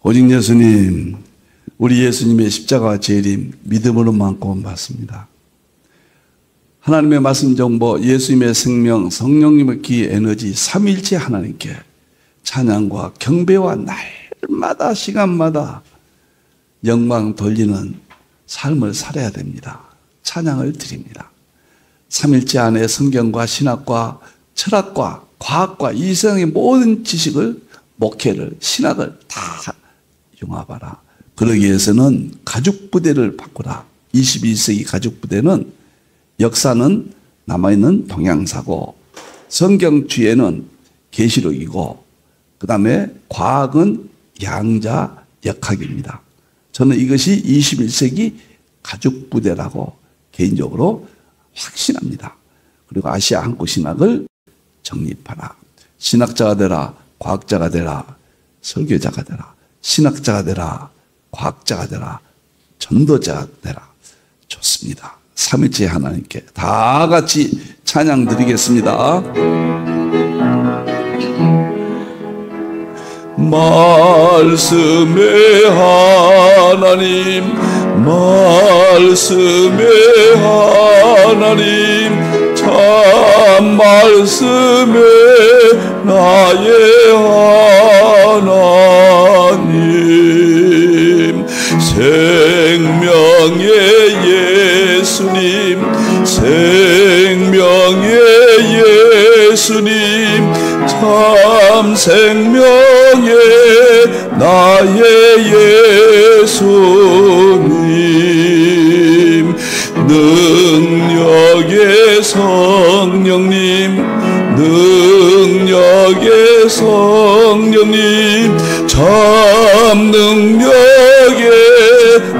오직 예수님, 우리 예수님의 십자가와 재림 믿음으로만 구원받습니다. 하나님의 말씀 정보, 예수님의 생명, 성령님의 기 에너지, 삼위일체 하나님께 찬양과 경배와 날마다 시간마다 영광 돌리는 삶을 살아야 됩니다. 찬양을 드립니다. 삼위일체 안에 성경과 신학과 철학과 과학과 이 세상의 모든 지식을, 목회를, 신학을 다 융합하라. 그러기 위해서는 가죽부대를 바꾸라. 21세기 가죽부대는 역사는 남아있는 동양사고, 성경주의는 계시록이고, 그 다음에 과학은 양자역학입니다. 저는 이것이 21세기 가죽부대라고 개인적으로 확신합니다. 그리고 아시아 한국신학을 정립하라. 신학자가 되라, 과학자가 되라, 설교자가 되라, 신학자가 되라, 과학자가 되라, 전도자가 되라. 좋습니다. 삼위일체 하나님께 다 같이 찬양 드리겠습니다. 말씀의 하나님, 말씀의 하나님, 참 말씀의 나의 하나님, 생명의 예수님, 생명의 예수님, 참 생명의 나의 예수님, 능력의 성령님, 능력의 성령님, 참 능력의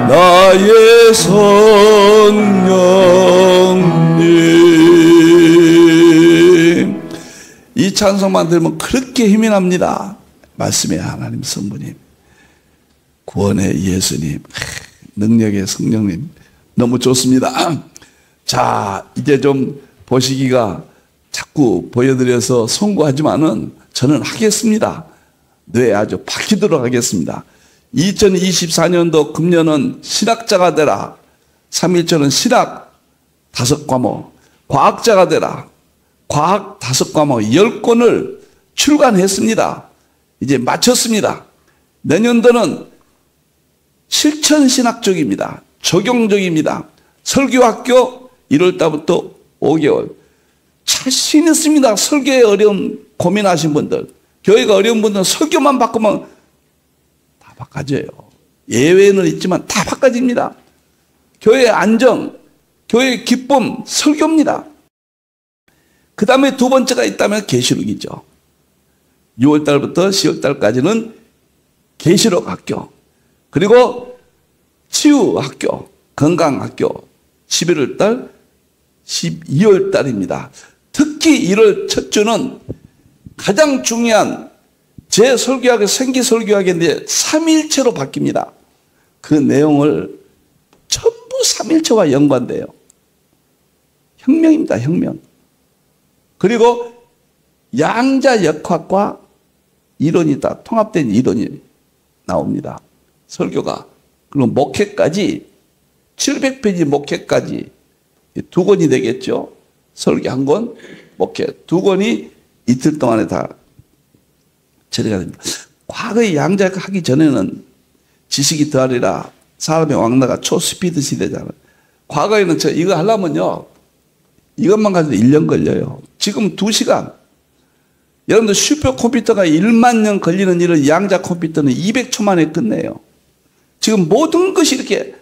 나의 성령님. 이 찬송만 들으면 그렇게 힘이 납니다. 말씀의 하나님 성부님, 구원의 예수님, 능력의 성령님, 너무 좋습니다. 자, 이제 좀 보시기가 자꾸 보여드려서 송구하지만은 저는 하겠습니다. 뇌 아주 박히도록 하겠습니다. 2024년도 금년은 신학자가 되라. 3.1절은 신학 5과목, 과학자가 되라. 과학 5과목 10권을 출간했습니다. 이제 마쳤습니다. 내년도는 실천신학 쪽입니다. 적용적입니다. 설교학교 1월달부터 5개월. 자신 있습니다. 설교에 어려운 고민하신 분들, 교회가 어려운 분들은 설교만 바꾸면 다 바꿔져요. 예외는 있지만 다 바꿔집니다. 교회의 안정, 교회의 기쁨, 설교입니다. 그 다음에 두 번째가 있다면 계시록이죠. 6월달부터 10월달까지는 계시록 학교, 그리고 치유학교, 건강학교 11월달, 12월달입니다. 특히 1월 첫 주는 가장 중요한 제 설교학의 생기 설교학인데 3일체로 바뀝니다. 그 내용을 전부 3일체와 연관돼요. 혁명입니다. 혁명. 그리고 양자역학과 이론이 다 통합된 이론이 나옵니다. 설교가. 그리고 목회까지 700페이지 목회까지 2권이 되겠죠. 설교 1권, 목회 2권이 이틀 동안에 다 처리가 됩니다. 과거의 양자역 하기 전에는 지식이 더하리라. 사람의 왕래가 초스피드 시대잖아요. 과거에는 저 이거 하려면요, 이것만 가지고 1년 걸려요. 지금 2시간. 여러분들 슈퍼컴퓨터가 1만 년 걸리는 일을 양자 컴퓨터는 200초 만에 끝내요. 지금 모든 것이 이렇게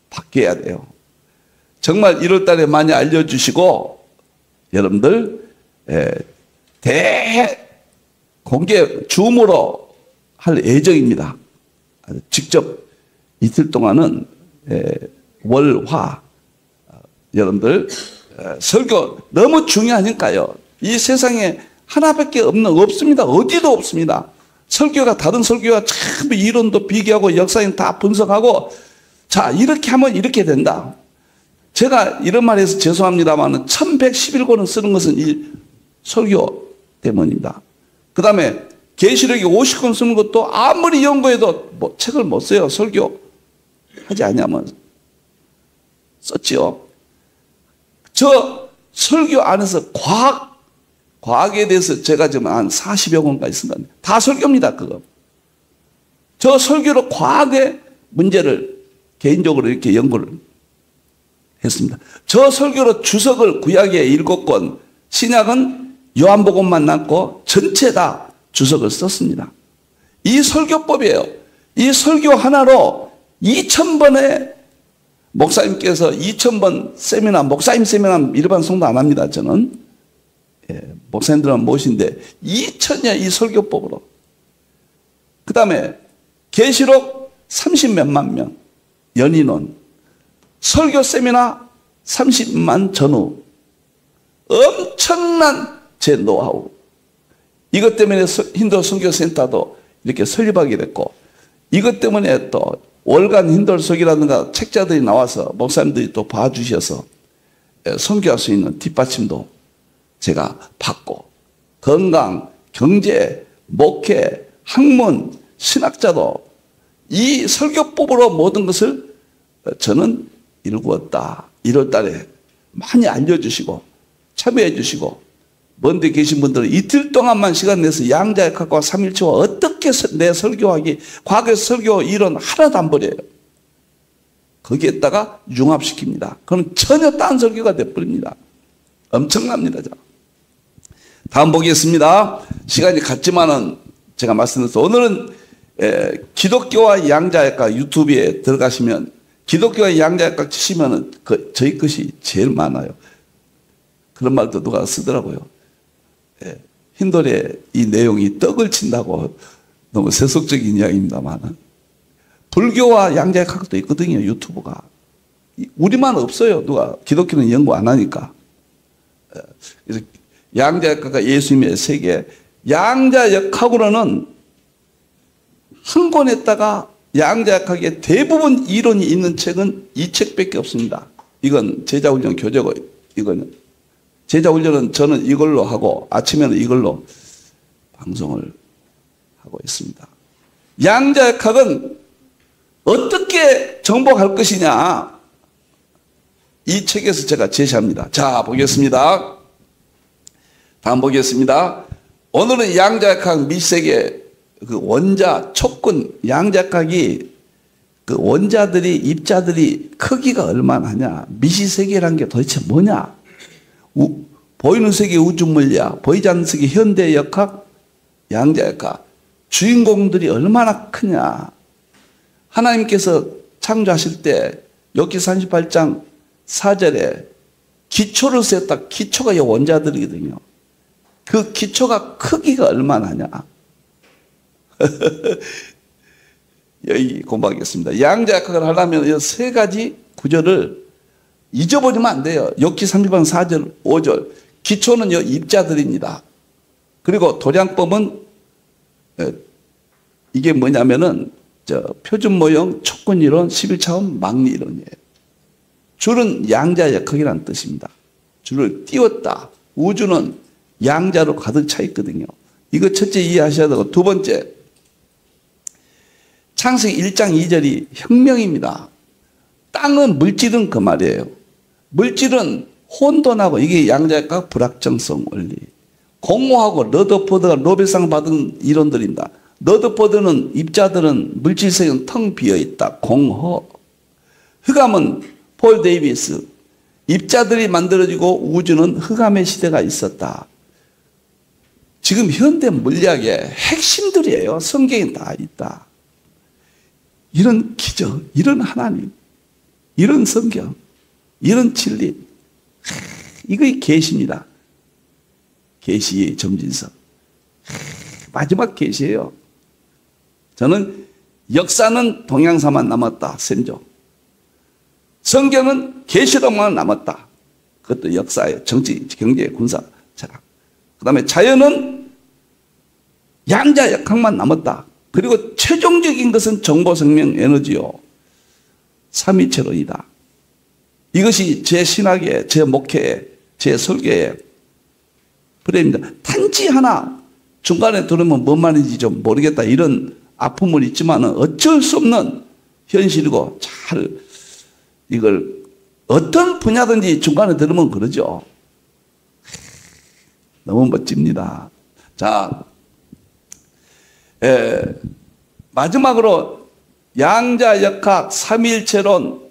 바뀌어야 돼요. 정말 1월 달에 많이 알려주시고, 여러분들, 대공개 줌으로 할 예정입니다. 직접 이틀 동안은 월, 화, 여러분들, 설교 너무 중요하니까요. 이 세상에 하나밖에 없습니다. 어디도 없습니다. 설교가 다른 설교와 참 이론도 비교하고 역사인 다 분석하고, 자, 이렇게 하면 이렇게 된다. 제가 이런 말 해서 죄송합니다만 1111권을 쓰는 것은 이 설교 때문입니다. 그 다음에 계시록이 50권 쓰는 것도 아무리 연구해도 뭐 책을 못 써요. 설교 하지 않냐면 썼지요. 저 설교 안에서 과학에 대해서 제가 지금 한 40여 권까지 쓴 겁니다. 다 설교입니다, 그거. 저 설교로 과학의 문제를 개인적으로 이렇게 연구를 했습니다. 저 설교로 주석을 구약에 7권, 신약은 요한복음만 남고 전체 다 주석을 썼습니다. 이 설교법이에요. 이 설교 하나로 2000번의 목사님께서 2000번 세미나, 목사님 세미나 일반 성도 안 합니다, 저는. 목사님들은 모신데 2000년 이 설교법으로. 그 다음에 계시록 30몇만 명 연인원, 설교 세미나 30만 전후, 엄청난 제 노하우. 이것 때문에 힌두 선교센터도 이렇게 설립하게 됐고, 이것 때문에 또 월간 힌두석이라든가 책자들이 나와서 목사님들이 또 봐주셔서 선교할 수 있는 뒷받침도 제가 받고, 건강, 경제, 목회, 학문, 신학자도 이 설교법으로 모든 것을 저는 일구었다. 1월 달에 많이 알려주시고 참여해 주시고, 먼데 계신 분들은 이틀 동안만 시간 내서 양자역학과 삼일체와 어떻게 내 설교하기, 과거의 설교 이론 하나도 안 버려요. 거기에다가 융합시킵니다. 그럼 전혀 딴 설교가 돼버립니다. 엄청납니다. 다음 보겠습니다. 시간이 갔지만은 제가 말씀드렸어요. 오늘은 기독교와 양자역학 유튜브에 들어가시면 기독교와 양자역학 치시면은 저희 것이 제일 많아요. 그런 말도 누가 쓰더라고요. 힌두의 이 내용이 떡을 친다고. 너무 세속적인 이야기입니다만, 불교와 양자역학도 있거든요, 유튜브가. 우리만 없어요. 누가 기독교는 연구 안 하니까. 그래서 양자역학과 예수님의 세계, 양자역학으로는 한 권에다가 양자역학의 대부분 이론이 있는 책은 이 책밖에 없습니다. 이건 제자훈련 교재고, 이거는 제자훈련은 저는 이걸로 하고 아침에는 이걸로 방송을 하고 있습니다. 양자역학은 어떻게 정복할 것이냐, 이 책에서 제가 제시합니다. 자, 보겠습니다. 다음 보겠습니다. 오늘은 양자역학 미세계 그 원자 촉근, 양자역학이 그 원자들이, 입자들이 크기가 얼마나 하냐, 미시세계라는 게 도대체 뭐냐, 보이는 세계 우주물리학, 보이지 않는 세계 현대역학, 양자역학, 주인공들이 얼마나 크냐. 하나님께서 창조하실 때 욥기 38장 4절에 기초를 세웠다. 기초가 이 원자들이거든요. 그 기초가 크기가 얼마나 하냐. 여기 공부하겠습니다. 양자역학을 하려면 이 세 가지 구절을 잊어버리면 안 돼요. 욥기 30장 4절, 5절. 기초는 이 입자들입니다. 그리고 도량법은 이게 뭐냐면은 표준 모형, 촉근 이론, 11차원 막리 이론이에요. 줄은 양자역학이라는 뜻입니다. 줄을 띄웠다. 우주는 양자로 가득 차 있거든요. 이거 첫째 이해하셔야 되고, 두 번째, 창세기 1장 2절이 혁명입니다. 땅은, 물질은 그 말이에요. 물질은 혼돈하고, 이게 양자역학 불확정성 원리. 공허하고, 러더포드가 노벨상 받은 이론들입니다. 러더포드는 입자들은 물질세계는 텅 비어있다. 공허. 흑암은 폴 데이비스. 입자들이 만들어지고 우주는 흑암의 시대가 있었다. 지금 현대 물리학의 핵심들이에요. 성경에 다 있다. 이런 기적, 이런 하나님, 이런 성경, 이런 진리, 이거 계시입니다. 계시의 점진석. 마지막 계시예요. 저는 역사는 동양사만 남았다. 셈조. 성경은 계시록만 남았다. 그것도 역사예요. 정치, 경제, 군사, 철학. 그 다음에 자연은 양자역학만 남았다. 그리고 최종적인 것은 정보, 생명, 에너지요. 삼위체론이다. 이것이 제 신학의, 제 목회의, 제 설계의 프레임입니다. 단지 하나 중간에 들으면 뭔 말인지 좀 모르겠다 이런 아픔은 있지만 어쩔 수 없는 현실이고 잘 이걸 어떤 분야든지 중간에 들으면 그러죠. 너무 멋집니다. 자, 마지막으로 양자역학, 삼위일체론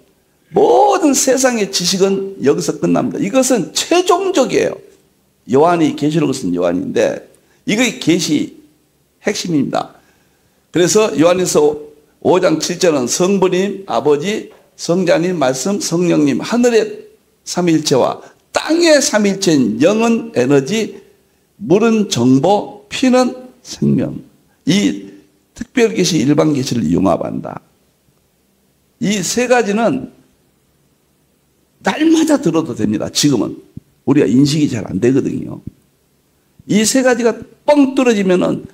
모든 세상의 지식은 여기서 끝납니다. 이것은 최종적이에요. 요한이 계시록을 쓴 요한인데 이게 계시 핵심입니다. 그래서 요한에서 5장 7절은 성부님, 아버지, 성자님, 말씀, 성령님, 하늘의 삼위일체와 땅의 삼위일체인 영은 에너지, 물은 정보, 피는 생명. 이 특별계시, 일반계시를 융합한다. 이 세 가지는 날마다 들어도 됩니다. 지금은 우리가 인식이 잘 안 되거든요. 이 세 가지가 뻥 뚫어지면은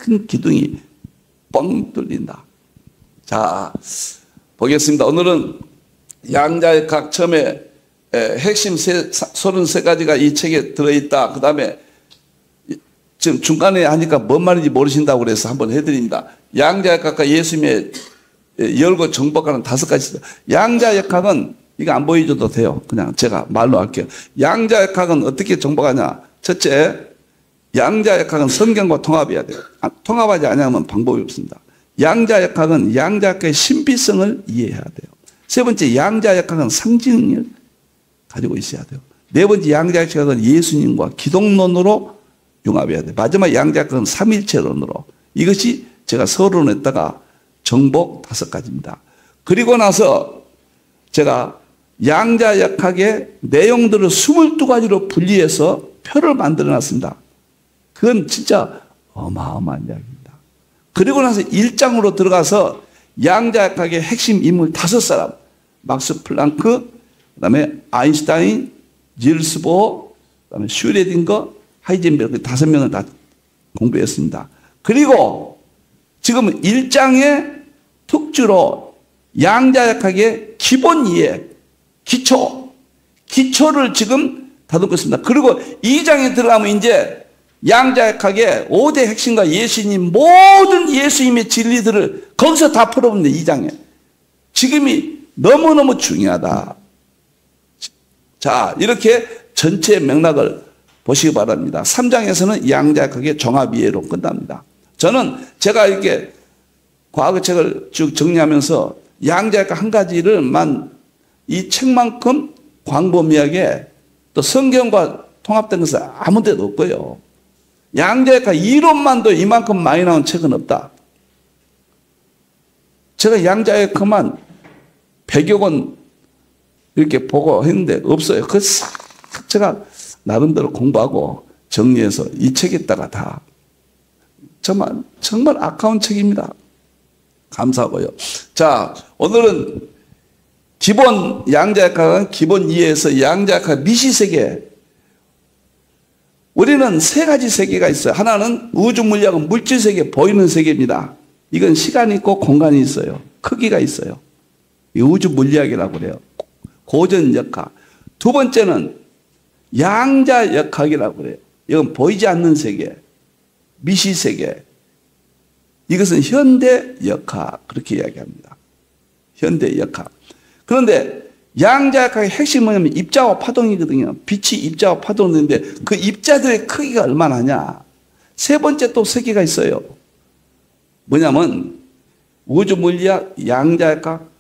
큰 기둥이 뻥 뚫린다. 자, 보겠습니다. 오늘은 양자역학 처음에 핵심 33가지가 이 책에 들어있다. 그 다음에 지금 중간에 하니까 뭔 말인지 모르신다고 그래서 한번 해드립니다. 양자역학과 예수님의 열고 정복하는 5가지. 양자역학은 이거 안 보여줘도 돼요. 그냥 제가 말로 할게요. 양자역학은 어떻게 정복하냐. 첫째, 양자역학은 성경과 통합해야 돼요. 통합하지 않으면 방법이 없습니다. 양자역학은 양자역학의 신비성을 이해해야 돼요. 세 번째, 양자역학은 상징을 가지고 있어야 돼요. 네 번째, 양자역학은 예수님과 기독론으로 융합해야 돼요. 마지막 양자역학은 삼일체론으로. 이것이 제가 서론했다가 정복 5가지입니다. 그리고 나서 제가 양자역학의 내용들을 22가지로 분리해서 표를 만들어 놨습니다. 그건 진짜 어마어마한 이야기입니다. 그리고 나서 1장으로 들어가서 양자역학의 핵심 인물 5사람, 막스 플랑크, 그 다음에 아인슈타인, 니일스 보어, 그 다음에 슈레딩거, 하이젠베르크 5명을 다 공부했습니다. 그리고 지금 1장의 특주로 양자역학의 기본 이해, 기초를 지금 다듬고 있습니다. 그리고 2장에 들어가면 이제 양자역학의 5대 핵심과 예수님, 모든 예수님의 진리들을 거기서 다 풀어봅니다. 2장에. 지금이 너무너무 중요하다. 자, 이렇게 전체 맥락을 보시기 바랍니다. 3장에서는 양자역학의 종합 이해로 끝납니다. 저는 제가 이렇게 과거책을 쭉 정리하면서 양자역학 한 가지를만 이 책만큼 광범위하게 또 성경과 통합된 것은 아무 데도 없고요. 양자역학 이론만도 이만큼 많이 나온 책은 없다. 제가 양자역학만 100여 권 이렇게 보고 했는데 없어요. 그 싹 제가 나름대로 공부하고 정리해서 이 책에다가 다 정말 아까운 책입니다. 감사하고요. 자, 오늘은 기본 양자역학은 기본 이해에서 양자역학 미시세계. 우리는 3가지 세계가 있어요. 하나는 우주 물리학은 물질세계, 보이는 세계입니다. 이건 시간이 있고 공간이 있어요. 크기가 있어요. 이 우주 물리학이라고 그래요. 고전역학. 두 번째는 양자역학이라고 그래요. 이건 보이지 않는 세계, 미시세계. 이것은 현대역학, 그렇게 이야기합니다. 현대역학. 그런데 양자역학의 핵심은 뭐냐면 입자와 파동이거든요. 빛이 입자와 파동인데 그 입자들의 크기가 얼마나냐. 세 번째 또 세계가 있어요. 뭐냐면 우주 물리학, 양자역학,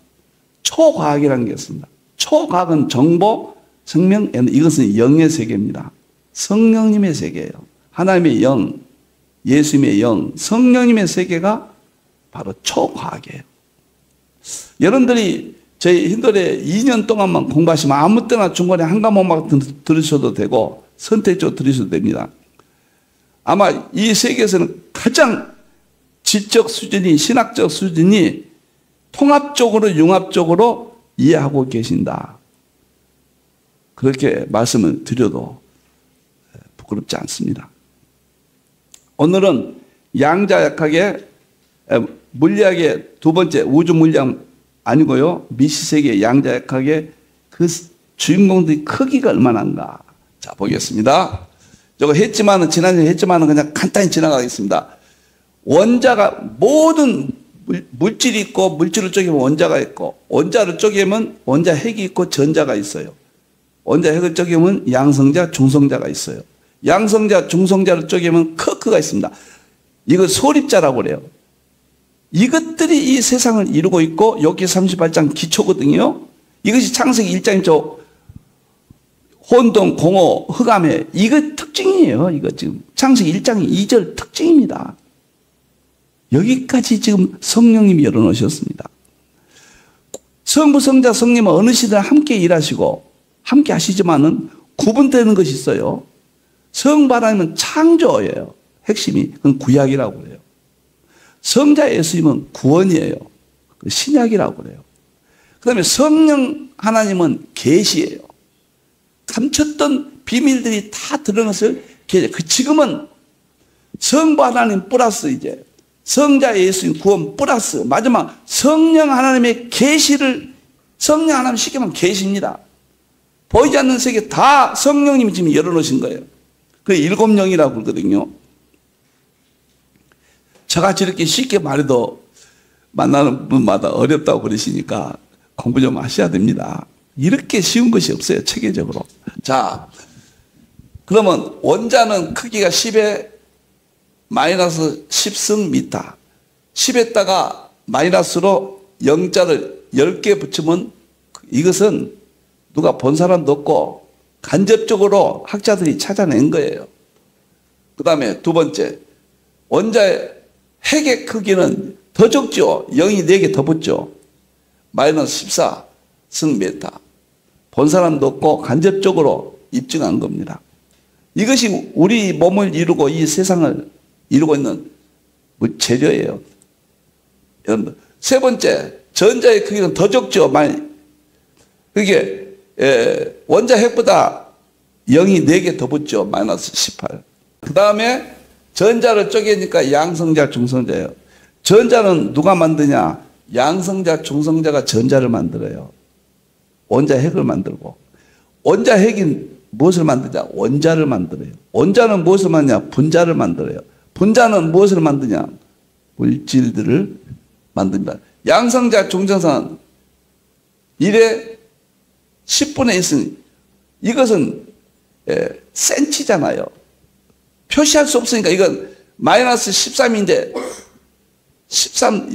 초과학이라는 게 있습니다. 초과학은 정보, 생명, 이것은 영의 세계입니다. 성령님의 세계예요. 하나님의 영, 예수님의 영, 성령님의 세계가 바로 초과학이에요. 여러분들이 저희 힌돌에 2년 동안만 공부하시면 아무 때나 중간에 한 과목만 들으셔도 되고 선택적으로 들으셔도 됩니다. 아마 이 세계에서는 가장 지적 수준이, 신학적 수준이 통합적으로 융합적으로 이해하고 계신다. 그렇게 말씀을 드려도 부끄럽지 않습니다. 오늘은 양자역학의 물리학의 두 번째 우주 물리학 아니고요. 미시세계 양자역학의 그 주인공들의 크기가 얼마나인가. 자, 보겠습니다. 저거 했지만은, 지난주에 했지만은 그냥 간단히 지나가겠습니다. 원자가 모든 물질이 있고, 물질을 쪼개면 원자가 있고, 원자를 쪼개면 원자 핵이 있고 전자가 있어요. 원자 핵을 쪼개면 양성자, 중성자가 있어요. 양성자, 중성자를 쪼개면 쿼크가 있습니다. 이거 소립자라고 그래요. 이것들이 이 세상을 이루고 있고, 여기 38장 기초거든요. 이것이 창세기 1장이죠. 혼동, 공허, 흑암해. 이거 특징이에요. 이거 지금 창세기 1장 2절 특징입니다. 여기까지 지금 성령님이 열어놓으셨습니다. 성부, 성자, 성령은 어느 시대나 함께 일하시고 함께 하시지만은 구분되는 것이 있어요. 성부 하나님은 창조예요. 핵심이. 그건 구약이라고 그래요. 성자 예수님은 구원이에요. 신약이라고 그래요. 그 다음에 성령 하나님은 계시예요. 감췄던 비밀들이 다 드러났어요. 지금은 성부 하나님 플러스 이제 성자 예수님 구원 플러스 마지막 성령 하나님의 계시를, 성령 하나님 쉽게 말하면 계시입니다. 보이지 않는 세계 다 성령님이 지금 열어놓으신 거예요. 그게 일곱 영이라고 그러거든요. 저같이 이렇게 쉽게 말해도 만나는 분마다 어렵다고 그러시니까 공부 좀 하셔야 됩니다. 이렇게 쉬운 것이 없어요, 체계적으로. 자, 그러면 원자는 크기가 10에 마이너스 10승 미터. 10에다가 마이너스로 0자를 10개 붙이면 이것은 누가 본 사람도 없고 간접적으로 학자들이 찾아낸 거예요. 그 다음에 두 번째, 원자의 핵의 크기는 더 적죠. 0이 4개 더 붙죠. 마이너스 14승 미터. 본 사람도 없고 간접적으로 입증한 겁니다. 이것이 우리 몸을 이루고 이 세상을 이루고 있는 재료예요. 여러분들. 세 번째, 전자의 크기는 더 적죠. 그게 원자 핵보다 0이 4개 더 붙죠. 마이너스 18. 그 다음에 전자를 쪼개니까 양성자, 중성자예요. 전자는 누가 만드냐? 양성자, 중성자가 전자를 만들어요. 원자 핵을 만들고. 원자 핵이 무엇을 만드냐? 원자를 만들어요. 원자는 무엇을 만드냐? 분자를 만들어요. 분자는 무엇을 만드냐? 물질들을 만듭니다. 양성자, 중성자는 1에 10분의 1승. 이것은 센치잖아요. 표시할 수 없으니까 이건 마이너스 13인데 13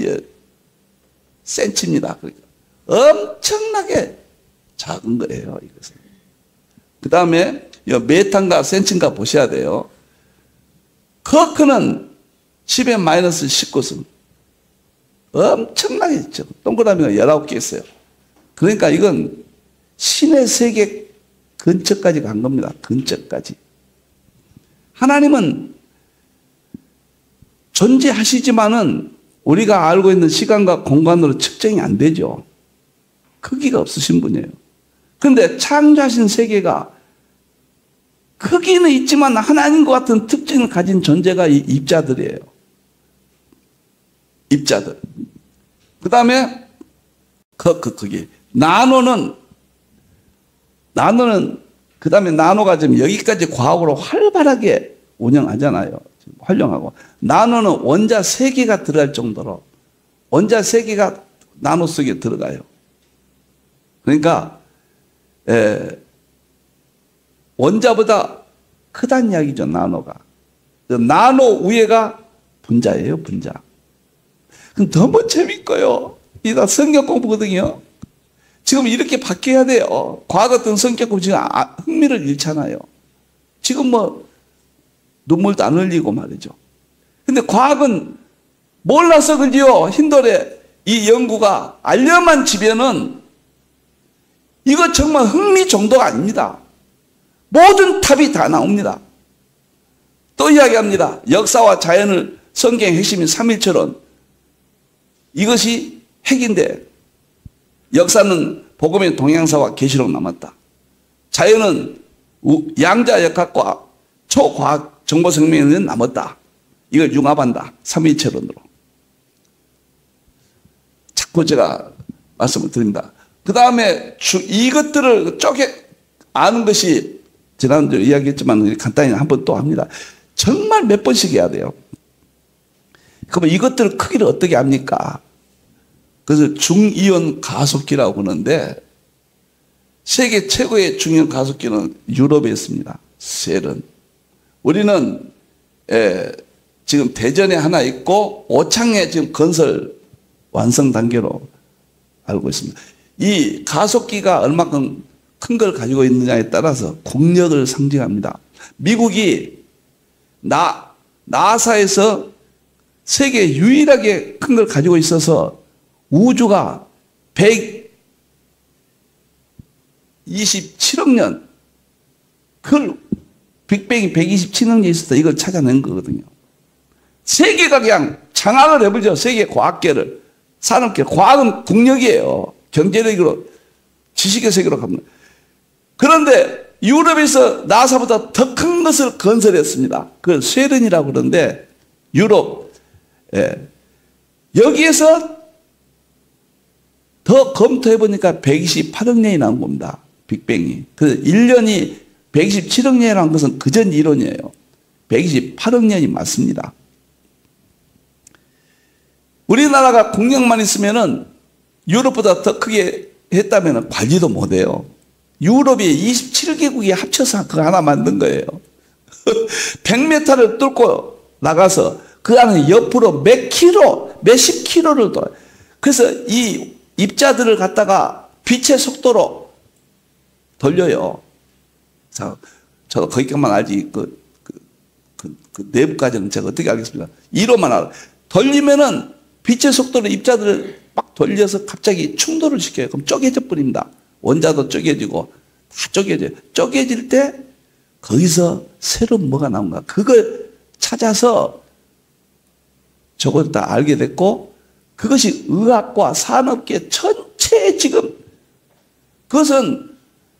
센치입니다. 그러니까 엄청나게 작은 거예요. 이것은. 그 다음에 메탄가 센치인가 보셔야 돼요. 커크는 10에 마이너스 19승. 엄청나게 있죠. 동그라미가 19개 있어요. 그러니까 이건 신의 세계 근처까지 간 겁니다. 근처까지. 하나님은 존재하시지만은 우리가 알고 있는 시간과 공간으로 측정이 안 되죠. 크기가 없으신 분이에요. 그런데 창조하신 세계가 크기는 있지만 하나님과 같은 특징을 가진 존재가 이 입자들이에요. 입자들. 그 다음에 크기. 나노는 그 다음에 나노가 지금 여기까지 과학으로 활발하게 운영하잖아요. 활용하고. 나노는 원자 3개가 들어갈 정도로 원자 3개가 나노 속에 들어가요. 그러니까 원자보다 크다는 이야기죠. 나노가. 나노 위에가 분자예요. 분자. 그럼 너무 재밌고요. 이 다 성경 공부거든요. 지금 이렇게 바뀌어야 돼요. 과거 같은 성격 공부 지금 흥미를 잃잖아요. 지금 뭐 눈물도 안 흘리고 말이죠. 근데 과학은 몰라서 그지요. 힌돌의 이 연구가 알려만 지면은 이거 정말 흥미 정도가 아닙니다. 모든 답이 다 나옵니다. 또 이야기합니다. 역사와 자연을 성경의 핵심인 삼일처럼 이것이 핵인데 역사는 복음의 동양사와 계시록 남았다. 자연은 양자역학과 초과학 정보생명에는 남았다. 이걸 융합한다. 삼위일체론으로. 자꾸 제가 말씀을 드립니다. 그 다음에 이것들을 쪼개 아는 것이 지난주에 이야기했지만 간단히 한번 또 합니다. 정말 몇 번씩 해야 돼요. 그러면 이것들 크기를 어떻게 합니까? 그래서 중이온 가속기라고 그러는데 세계 최고의 중이온 가속기는 유럽에 있습니다. 셀은. 우리는 지금 대전에 하나 있고 오창에 지금 건설 완성 단계로 알고 있습니다. 이 가속기가 얼마큼 큰 걸 가지고 있느냐에 따라서 국력을 상징합니다. 미국이 나사에서 세계 유일하게 큰 걸 가지고 있어서 우주가 127억 년, 그걸 빅뱅이 127억 년에 있어서 이걸 찾아낸 거거든요. 세계가 그냥 장악을 해보죠. 세계 과학계를. 산업계. 과학은 국력이에요. 경제력으로, 지식의 세계로 갑니다. 그런데 유럽에서 나사보다 더 큰 것을 건설했습니다. 그걸 스웨덴이라고 그러는데 유럽. 여기에서 더 검토해보니까 128억 년이 나온 겁니다. 빅뱅이. 그래서 1년이 127억 년이라는 것은 그전 이론이에요. 128억 년이 맞습니다. 우리나라가 국력만 있으면은 유럽보다 더 크게 했다면 관리도 못해요. 유럽이 27개국이 합쳐서 그거 하나 만든 거예요. 100m를 뚫고 나가서 그 안에 옆으로 몇십 킬로를 돌아요. 그래서 이 입자들을 갖다가 빛의 속도로 돌려요. 자, 저도 거기까지만 알지, 그 내부까지는 제가 어떻게 알겠습니까? 이로만 알아. 돌리면은 빛의 속도로 입자들을 막 돌려서 갑자기 충돌을 시켜요. 그럼 쪼개져 버립니다. 원자도 쪼개지고 다 쪼개져요. 쪼개질 때 거기서 새로운 뭐가 나온가. 그걸 찾아서 저걸 다 알게 됐고 그것이 의학과 산업계 전체에 지금 그것은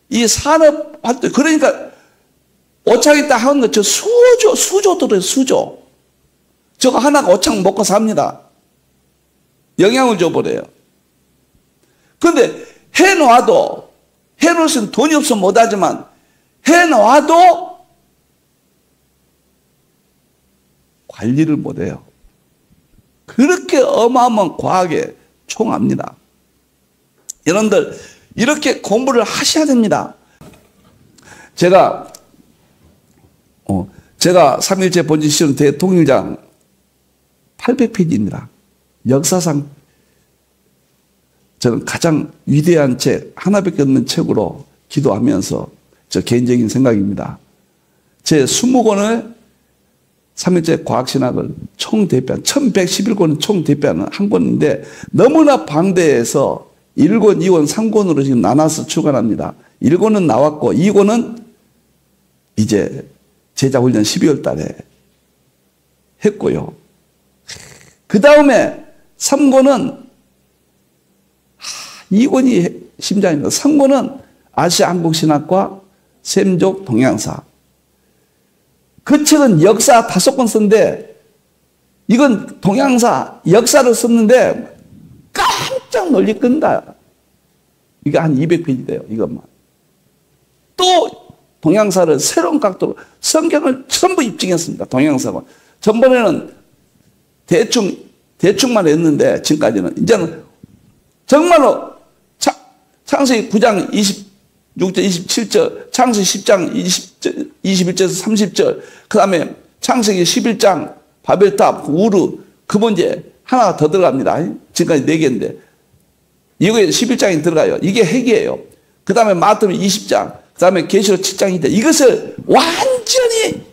이 산업 활동 그러니까 오창이 딱 하는 거 저 수조 들어요. 수조. 저거 하나가 오창 먹고 삽니다. 영양을 줘버려요. 그런데 해놓을 수는 돈이 없어 못하지만 해놓아도 관리를 못해요. 그렇게 어마어마한 과학에 총합니다. 여러분들 이렇게 공부를 하셔야 됩니다. 제가 3.1제 본진 시절 대통령장 800페이지입니다. 역사상 저는 가장 위대한 책, 하나밖에 없는 책으로 기도하면서 저 개인적인 생각입니다. 제 20권의 3.1제 과학신학을 총대표한 1111권을 총대표하는 한 권인데 너무나 방대해서 1권, 2권, 3권으로 지금 나눠서 출간합니다. 1권은 나왔고 2권은 이제 제자훈련 12월 달에 했고요. 그 다음에 3권은 2권이 심장입니다. 3권은 아시아 한국신학과 샘족 동양사. 그 책은 역사 5권 썼는데 이건 동양사 역사를 썼는데 깜짝 놀리 끈다. 이게 한 200페이지 돼요. 이것만. 또 동양사를 새로운 각도로 성경을 전부 입증했습니다. 동양사가. 전번에는 대충만 했는데 지금까지는 이제는 정말로 창세기 9장 26절 27절 창세기 10장 21절에서 30절 그 다음에 창세기 11장 바벨탑 우르 그 문제 하나가 더 들어갑니다. 지금까지 4개인데 이거에 11장이 들어가요. 이게 핵이에요. 그 다음에 마태복음 20장 그 다음에 계시록 7장인데 이것을 완전히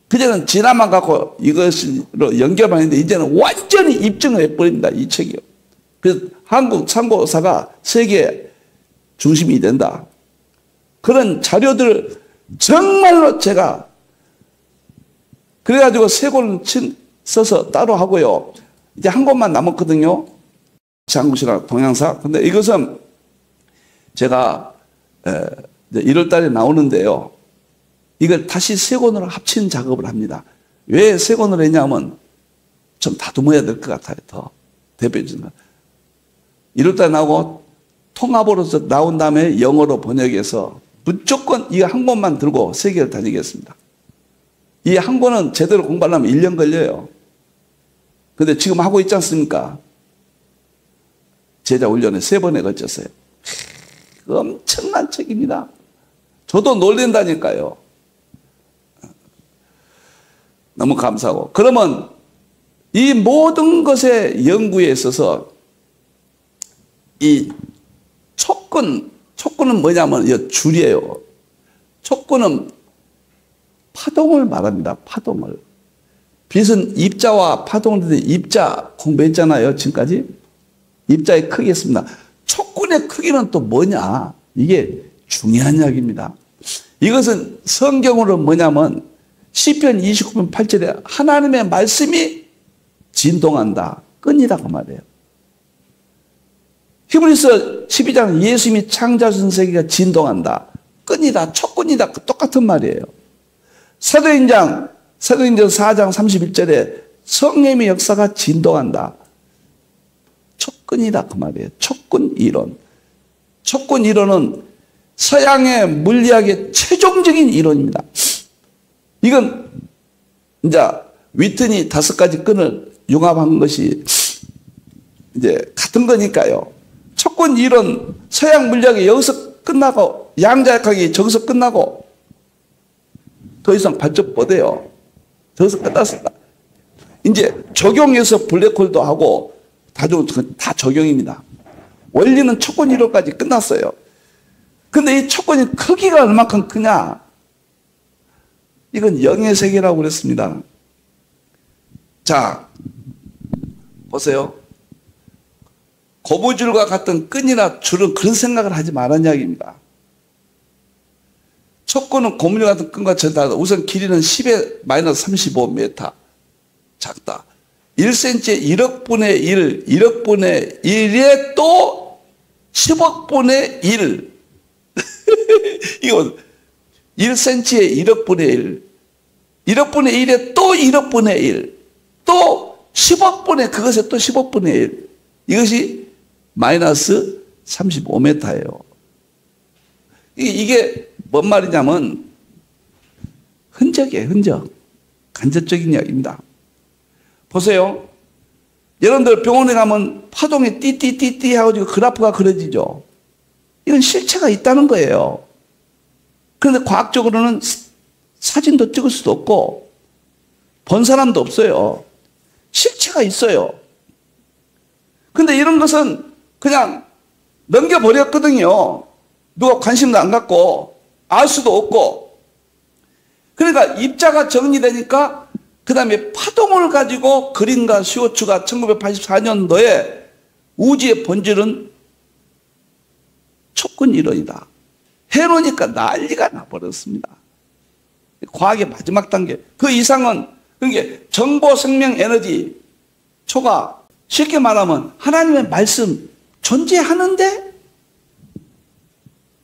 그전에는 진화만 갖고 이것으로 연결만 했는데 이제는 완전히 입증을 해버립니다. 이 책이요. 그래서 한국 참고사가 세계 중심이 된다. 그런 자료들을 정말로 제가 그래가지고 3권을 써서 따로 하고요. 이제 한 권만 남았거든요. 한국신학 동양사. 근데 이것은 제가 1월 달에 나오는데요. 이걸 다시 3권으로 합친 작업을 합니다. 왜 3권으로 했냐면 좀 다듬어야 될 것 같아요. 더 대표적인 1월 달에 나오고 통합으로서 나온 다음에 영어로 번역해서 무조건 이 한 권만 들고 세계를 다니겠습니다. 이 한 권은 제대로 공부하려면 1년 걸려요. 근데 지금 하고 있지 않습니까? 제자 훈련에 3번에 걸쳤어요. 엄청난 책입니다. 저도 놀랜다니까요. 너무 감사하고. 그러면 이 모든 것의 연구에 있어서 이 촉구는 뭐냐면 이 줄이에요. 촉구는 파동을 말합니다. 파동을. 빛은 입자와 파동을 입자 공부했잖아요. 지금까지. 입자의 크기였습니다. 촉군의 크기는 또 뭐냐? 이게 중요한 이야기입니다. 이것은 성경으로 뭐냐면 시편 29편 8절에 하나님의 말씀이 진동한다. 끈이라고 말해요. 히브리서 12장 예수님이 창조하신 세계가 진동한다. 끈이다. 촉끈이다. 똑같은 말이에요. 사도행전 4장 31절에 성령의 역사가 진동한다. 촉끈이다. 그 말이에요. 촉근 이론. 촉근 이론은 서양의 물리학의 최종적인 이론입니다. 이건 이제 위튼이 5가지 끈을 융합한 것이 이제 같은 거니까요. 촉근 이론, 서양 물리학이 여기서 끝나고 양자역학이 저기서 끝나고 더 이상 발전 못해요. 저기서 끝났습니다. 이제 적용해서 블랙홀도 하고 다 적용입니다. 원리는 촉근 이론까지 끝났어요. 근데 이 촉근이 크기가 얼마큼 크냐? 이건 영의 세계라고 그랬습니다. 자, 보세요. 고무줄과 같은 끈이나 줄은 그런 생각을 하지 말라는 이야기입니다. 촉근은 고무줄 같은 끈과 전달하다. 우선 길이는 10의 마이너스 35m. 작다. 1cm에 1억 분의 1, 1억 분의 1에 또 10억 분의 1. 이건 1cm에 1억 분의 1, 1억 분의 1에 또 1억 분의 1, 또 10억 분의 그것에 또 10억 분의 1. 이것이 마이너스 35m예요. 이게 뭔 말이냐면 흔적이에요. 흔적. 간접적인 이야기입니다. 보세요. 여러분들 병원에 가면 파동이 띠띠띠띠 하고 그래프가 그려지죠. 이건 실체가 있다는 거예요. 그런데 과학적으로는 사진도 찍을 수도 없고 본 사람도 없어요. 실체가 있어요. 근데 이런 것은 그냥 넘겨버렸거든요. 누가 관심도 안 갖고 알 수도 없고. 그러니까 입자가 정리되니까 그 다음에 파동을 가지고 그린과 슈워츠가 1984년도에 우주의 본질은 촉근 이론이다. 해놓으니까 난리가 나버렸습니다. 과학의 마지막 단계. 그 이상은 그게 정보, 생명, 에너지, 초가 쉽게 말하면 하나님의 말씀 존재하는데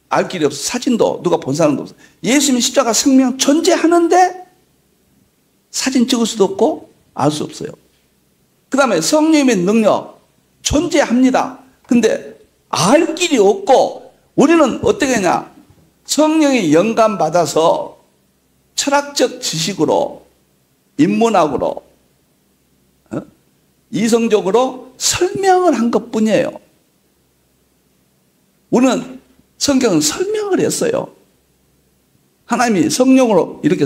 알 길이 없어. 사진도 누가 본 사람도 없어. 예수님의 십자가 생명 존재하는데 사진 찍을 수도 없고 알 수 없어요. 그 다음에 성령님의 능력 존재합니다. 근데 알 길이 없고 우리는 어떻게 하냐. 성령의 영감 받아서 철학적 지식으로 인문학으로 이성적으로 설명을 한 것뿐이에요. 우리는 성경은 설명을 했어요. 하나님이 성령으로 이렇게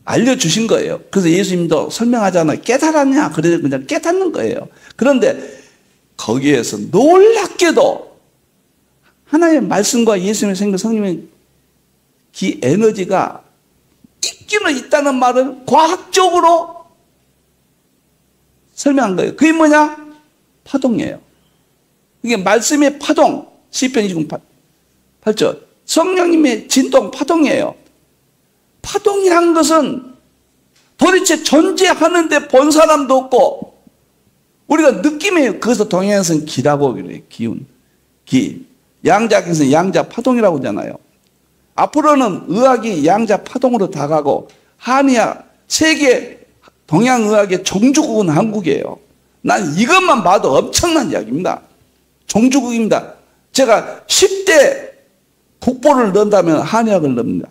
알려주신 거예요. 그래서 예수님도 설명하잖아요. 깨달았냐? 그래서 그냥 깨닫는 거예요. 그런데 거기에서 놀랍게도 하나님의 말씀과 예수님의 생명, 성령의 기 에너지가 있기는 있다는 말을 과학적으로 설명한 거예요. 그게 뭐냐? 파동이에요. 이게 말씀의 파동, 시편 28절. 성령님의 진동, 파동이에요. 파동이란 것은 도대체 존재하는데 본 사람도 없고 우리가 느낌이에요. 그것을 동양에서는 기라고 그래요. 기운, 기. 양자학에서는 양자 파동이라고 하잖아요. 앞으로는 의학이 양자 파동으로 다가고 한의학, 세계 동양의학의 종주국은 한국이에요. 난 이것만 봐도 엄청난 이야기입니다. 종주국입니다. 제가 10대 국보를 넣는다면 한의학을 넣습니다.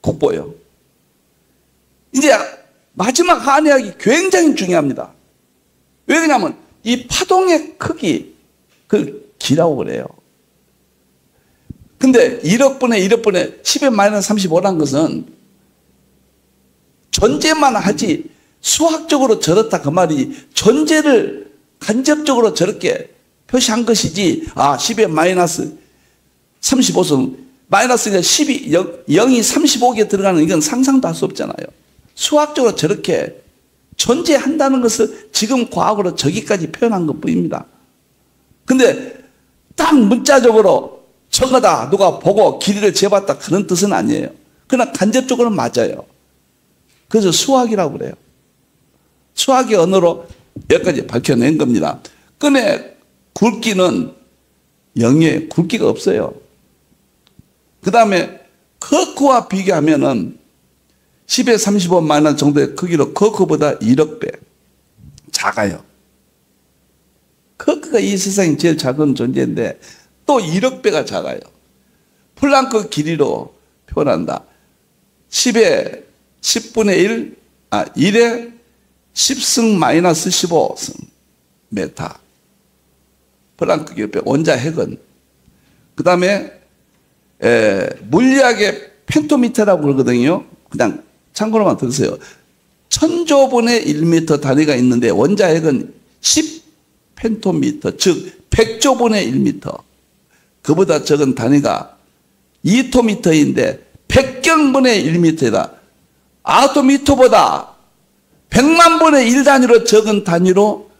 국보요. 이제 마지막 한의학이 굉장히 중요합니다. 왜 그러냐면 이 파동의 크기, 그걸 기라고 그래요. 근데 1억분의 1억분의 10의 -35라는 것은 존재만 하지 수학적으로 저렇다 그 말이 존재를 간접적으로 저렇게 표시한 것이지 10의 -35는 마이너스가 0이 35개 들어가는 이건 상상도 할 수 없잖아요. 수학적으로 저렇게 존재한다는 것을 지금 과학으로 저기까지 표현한 것뿐입니다. 근데 딱 문자적으로 저거다 누가 보고 길이를 재봤다 그런 뜻은 아니에요. 그러나 간접적으로는 맞아요. 그래서 수학이라고 그래요. 수학의 언어로 여기까지 밝혀낸 겁니다. 끈의 굵기는 0에 굵기가 없어요. 그 다음에 커크와 비교하면은 10의 35 마이너스 정도의 크기로 커크보다 1억 배 작아요. 커크가 이 세상에 제일 작은 존재인데 또 1억 배가 작아요. 플랑크 길이로 표현한다. 10의 10분의 1, 1의 10승 마이너스 15승 메타. 플랑크 길이 원자핵은. 그 다음에 물리학의 펜토미터라고 그러거든요. 그냥 참고로만 들으세요. 1000조분의 1m 단위가 있는데 원자핵은 10펜토미터, 즉 100조분의 1m. 그보다 적은 단위가 2토미터인데 100경분의 1m이다. 아토미터보다 100만 분의 1 단위로 적은 단위로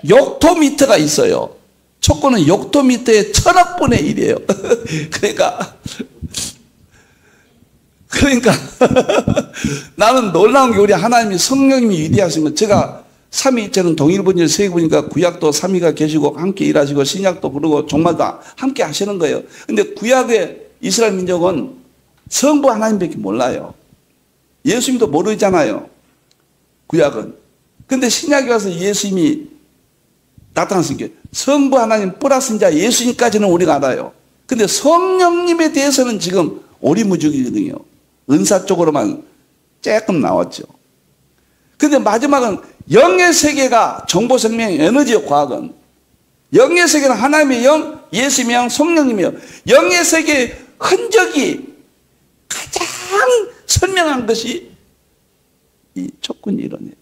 욕토미터가 있어요. 촉구는 욕토미터의 1000억 분의 1이에요. 그러니까 나는 놀라운 게 우리 하나님이 성령님이 위대하신 건 제가 삼위일체는 동일분일 세계분이니까 구약도 삼위가 계시고 함께 일하시고 신약도 그러고 종말도 함께 하시는 거예요. 근데 구약의 이스라엘 민족은 성부 하나님밖에 몰라요. 예수님도 모르잖아요. 구약은. 근데 신약에 와서 예수님이 나타났으니까 성부 하나님 플러스 자 예수님까지는 우리가 알아요. 근데 성령님에 대해서는 지금 오리무중이거든요. 은사 쪽으로만 조금 나왔죠. 근데 마지막은 영의 세계가 정보생명 에너지의 과학은 영의 세계는 하나님의 영, 예수님의 영, 성령님의 영. 영의 세계의 흔적이 가장 선명한 것이 이 촉근 이론이에요.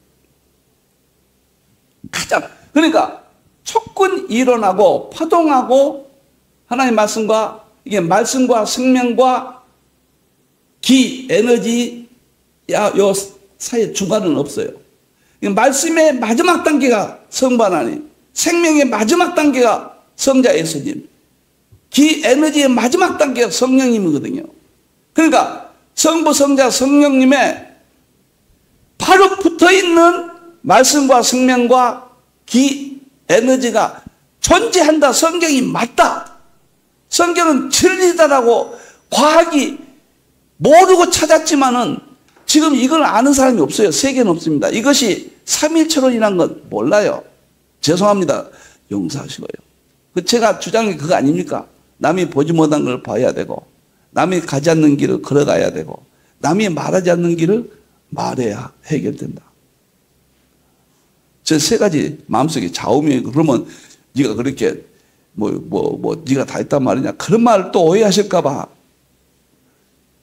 가장. 그러니까 촉근 이론하고 파동하고 하나님의 말씀과 이게 말씀과 생명과 기, 에너지 요 사이에 중간은 없어요. 말씀의 마지막 단계가 성부 하나님, 생명의 마지막 단계가 성자 예수님, 기, 에너지의 마지막 단계가 성령님이거든요. 그러니까 성부, 성자, 성령님의 바로 붙어있는 말씀과 생명과 기, 에너지가 존재한다. 성경이 맞다. 성경은 진리다라고 과학이 모르고 찾았지만은 지금 이걸 아는 사람이 없어요. 세계는 없습니다. 이것이 삼일체론이라는 건 몰라요. 죄송합니다. 용서하시고요. 제가 주장이 그거 아닙니까? 남이 보지 못한 걸 봐야 되고 남이 가지 않는 길을 걸어가야 되고 남이 말하지 않는 길을 말해야 해결된다. 저 세 가지 마음속에 좌우명이 그러면 네가 그렇게 네가 다 했단 말이냐 그런 말을 또 오해하실까 봐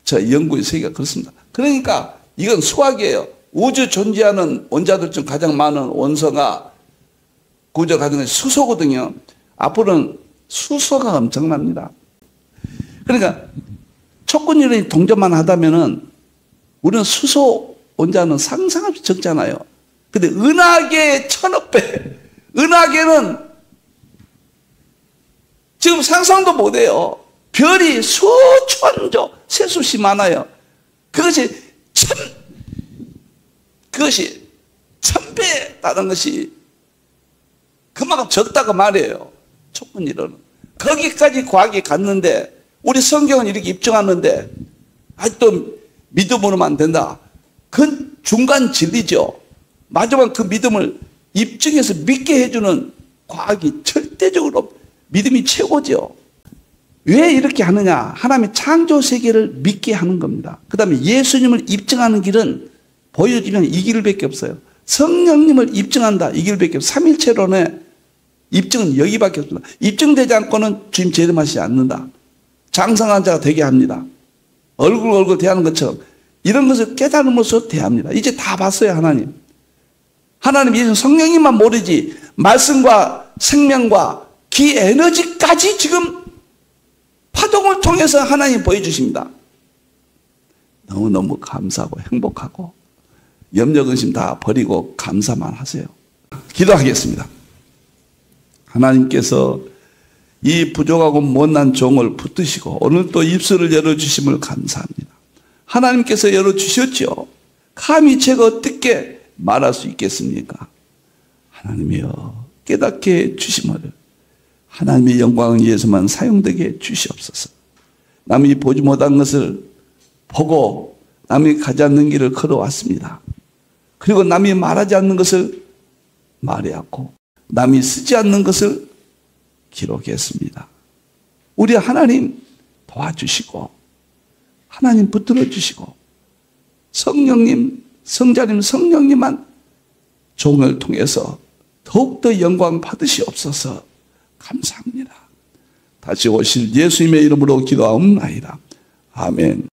저 연구의 세계가 그렇습니다. 그러니까 이건 수학이에요. 우주 존재하는 원자들 중 가장 많은 원소가 구조 가정의 수소거든요. 앞으로는 수소가 엄청납니다. 그러니까 촉근 이론이 동전만 하다면은 우리는 수소 원자는 상상 없이 적잖아요. 근데 은하계의 1000억 배, 은하계는 지금 상상도 못해요. 별이 수천조, 세수시 많아요. 그것이 1000배 다른 것이 그만큼 적다고 말이에요. 촉근 이론은. 거기까지 과학이 갔는데 우리 성경은 이렇게 입증하는데 아직도 믿음으로만 된다. 그건 중간 진리죠. 마지막 그 믿음을 입증해서 믿게 해주는 과학이 절대적으로 믿음이 최고죠. 왜 이렇게 하느냐? 하나님의 창조 세계를 믿게 하는 겁니다. 그 다음에 예수님을 입증하는 길은 보여주면 이 길밖에 없어요. 성령님을 입증한다. 이 길밖에 없어요. 삼일체론의 입증은 여기밖에 없습니다. 입증되지 않고는 주님 재림하시지 않는다. 장성한 자가 되게 합니다. 얼굴 대하는 것처럼 이런 것을 깨달음으로써 대합니다. 이제 다 봤어요, 하나님. 하나님 이제 성령님만 모르지 말씀과 생명과 기 에너지까지 지금 파동을 통해서 하나님 보여주십니다. 너무너무 감사하고 행복하고 염려 근심 다 버리고 감사만 하세요. 기도하겠습니다. 하나님께서 이 부족하고 못난 종을 붙드시고 오늘 또 입술을 열어주심을 감사합니다. 하나님께서 열어주셨죠. 감히 제가 어떻게 말할 수 있겠습니까? 하나님이여 깨닫게 해주심을 하나님의 영광을 위해서만 사용되게 해주시옵소서. 남이 보지 못한 것을 보고 남이 가지 않는 길을 걸어왔습니다. 그리고 남이 말하지 않는 것을 말해왔고 남이 쓰지 않는 것을 기록했습니다. 우리 하나님 도와주시고 하나님 붙들어 주시고 성령님, 성자님, 성령님만 종을 통해서 더욱더 영광 받으시옵소서. 감사합니다. 다시 오실 예수님의 이름으로 기도하옵나이다. 아멘.